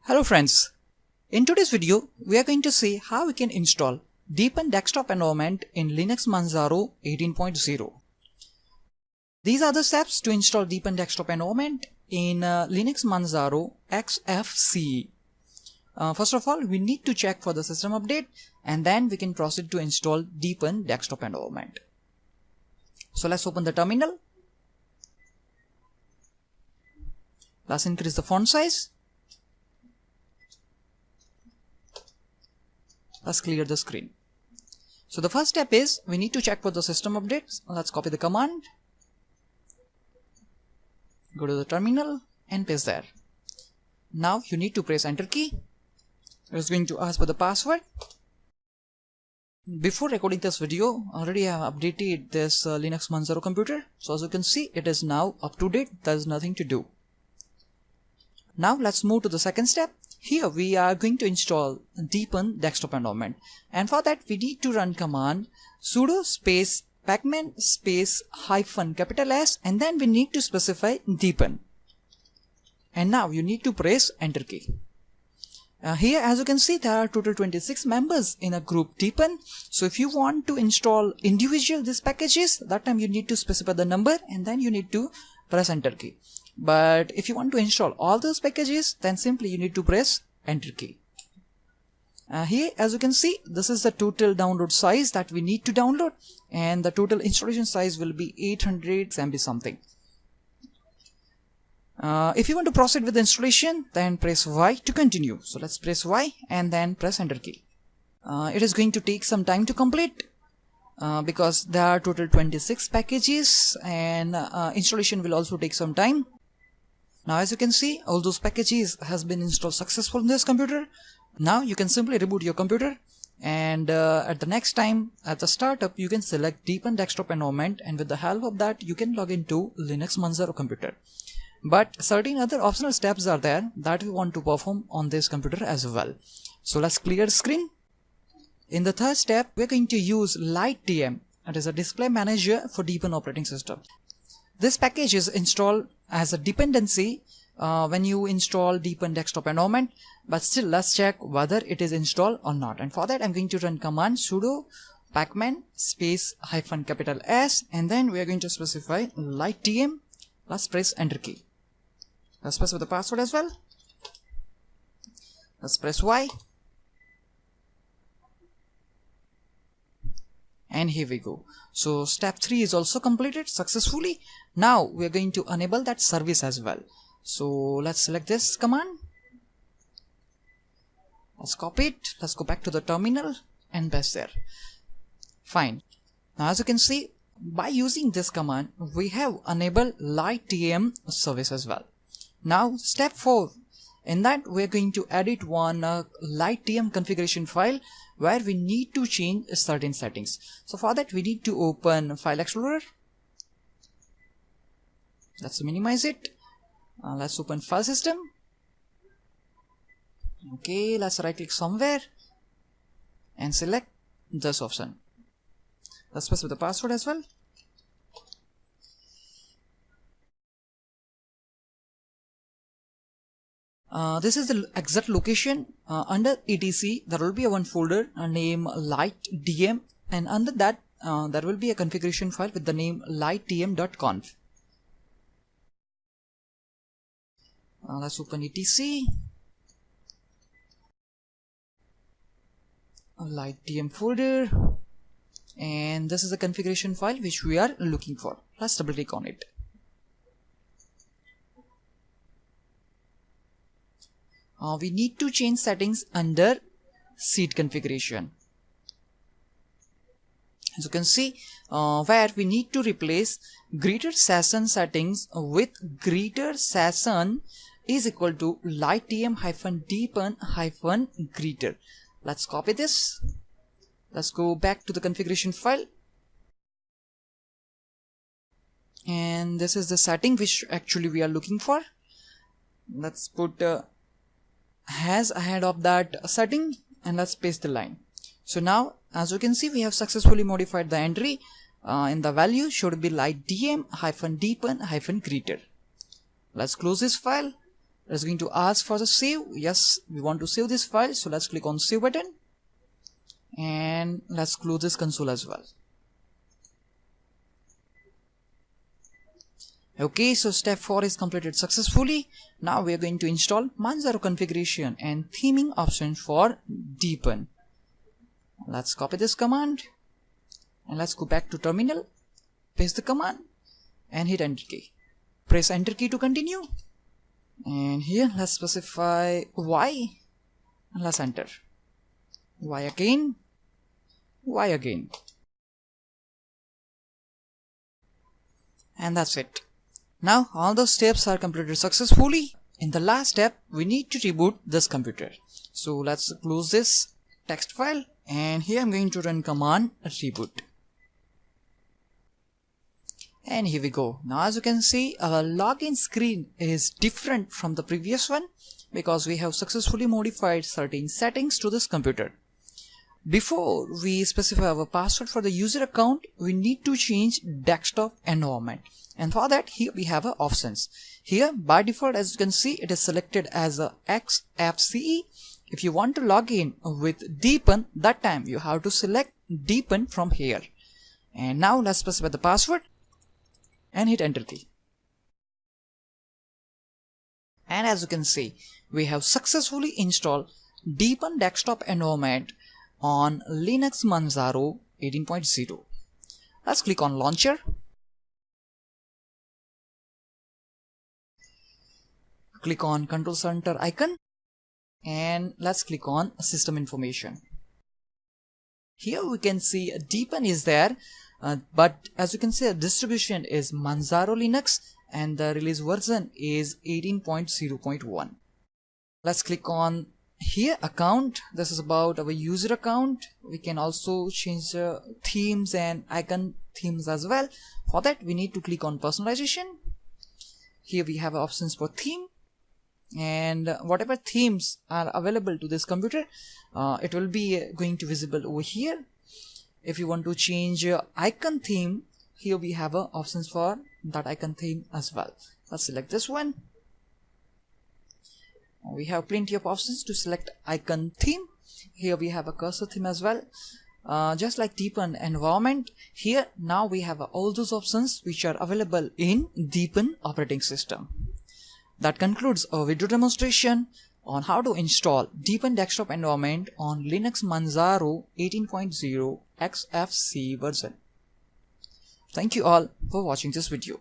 Hello friends, in today's video we are going to see how we can install Deepen Desktop Environment in Linux Manjaro 18.0. These are the steps to install Deepen Desktop Environment in Linux Manjaro XFCE. First of all, we need to check for the system update and then we can proceed to install Deepen Desktop Environment. So let's open the terminal. Let's increase the font size. Let's clear the screen. So the first step is we need to check for the system updates. Let's copy the command, go to the terminal and paste there. Now you need to press enter key. It's going to ask for the password. Before recording this video, already I have updated this Linux Manjaro computer. So as you can see, it is now up to date. There is nothing to do. Now let's move to the second step. Here we are going to install Deepen Desktop Environment, and for that we need to run command sudo space pacman space -S, and then we need to specify deepen. And now you need to press enter key. Here as you can see, there are total 26 members in a group deepen. So if you want to install individual these packages, that time you need to specify the number and then you need to press enter key. But if you want to install all those packages, then simply you need to press enter key. Here as you can see, this is the total download size that we need to download, and the total installation size will be 800 MB something. If you want to proceed with the installation, then press Y to continue. So let's press Y and then press enter key. It is going to take some time to complete because there are total 26 packages, and installation will also take some time. Now as you can see, all those packages has been installed successfully in this computer. Now you can simply reboot your computer, and at the next time at the startup you can select Deepen Desktop Environment, and with the help of that you can log into Linux Manjaro computer. But certain other optional steps are there that we want to perform on this computer as well. So let's clear the screen. In the third step, we're going to use LightDM, that is a display manager for Deepen operating system. This package is installed as a dependency when you install Deepen Desktop Environment, but still let's check whether it is installed or not. And for that I'm going to run command sudo pacman space -S, and then we are going to specify LightDM. Let's press enter key. Let's specify the password as well. Let's press Y. And here we go. So step 3 is also completed successfully. Now we are going to enable that service as well. So let's select this command. Let's copy it. Let's go back to the terminal and paste there. Fine. Now as you can see, by using this command, we have enabled LightDM service as well. Now step 4. In that we are going to edit one LightDM configuration file where we need to change certain settings. So for that we need to open File Explorer. Let's minimize it. Let's open File System. Okay, let's right click somewhere and select this option. Let's specify the password as well. This is the exact location. Under etc there will be one folder named LightDM, and under that there will be a configuration file with the name lightdm.conf. Let's open etc, LightDM folder, and this is the configuration file which we are looking for. Let's double click on it. We need to change settings under seed configuration. As you can see, where we need to replace greater session settings with greater session is equal to lightdm-deepen-greater. Let's copy this. Let's go back to the configuration file. And this is the setting which actually we are looking for. Let's put has ahead of that setting, and let's paste the line. So now as you can see, we have successfully modified the entry in the value should be LightDM-deepen-greater. Let's close this file. It's going to ask for the save. Yes, we want to save this file, so let's click on save button and let's close this console as well. Okay, so step 4 is completed successfully. Now we are going to install Manjaro configuration and theming option for deepen. Let's copy this command and let's go back to terminal, paste the command and hit enter key. Press enter key to continue. And here let's specify Y and let's enter. Y again, Y again. And that's it. Now all those steps are completed successfully. In the last step, we need to reboot this computer. So let's close this text file and here I'm going to run command reboot. And here we go. Now as you can see, our login screen is different from the previous one because we have successfully modified certain settings to this computer. Before we specify our password for the user account, we need to change desktop environment. And for that, here we have options. Here by default, as you can see, it is selected as a XFCE. If you want to log in with deepen, that time you have to select deepen from here. And now let's specify the password and hit enter key. And as you can see, we have successfully installed Deepin Desktop Environment on Linux Manjaro 18.0. Let's click on launcher. Click on control center icon and let's click on system information. Here we can see Deepin is there, but as you can see, the distribution is Manjaro Linux and the release version is 18.0.1. Let's click on here account. This is about our user account. We can also change themes and icon themes as well. For that we need to click on personalization. Here we have options for theme, and whatever themes are available to this computer, it will be going to visible over here. If you want to change icon theme, here we have options for that icon theme as well. Let's select this one. We have plenty of options to select icon theme. Here we have a cursor theme as well. Just like Deepin environment, here now we have all those options which are available in Deepin operating system. That concludes our video demonstration on how to install Deepin Desktop Environment on Linux Manjaro 18.0 XFCE version. Thank you all for watching this video.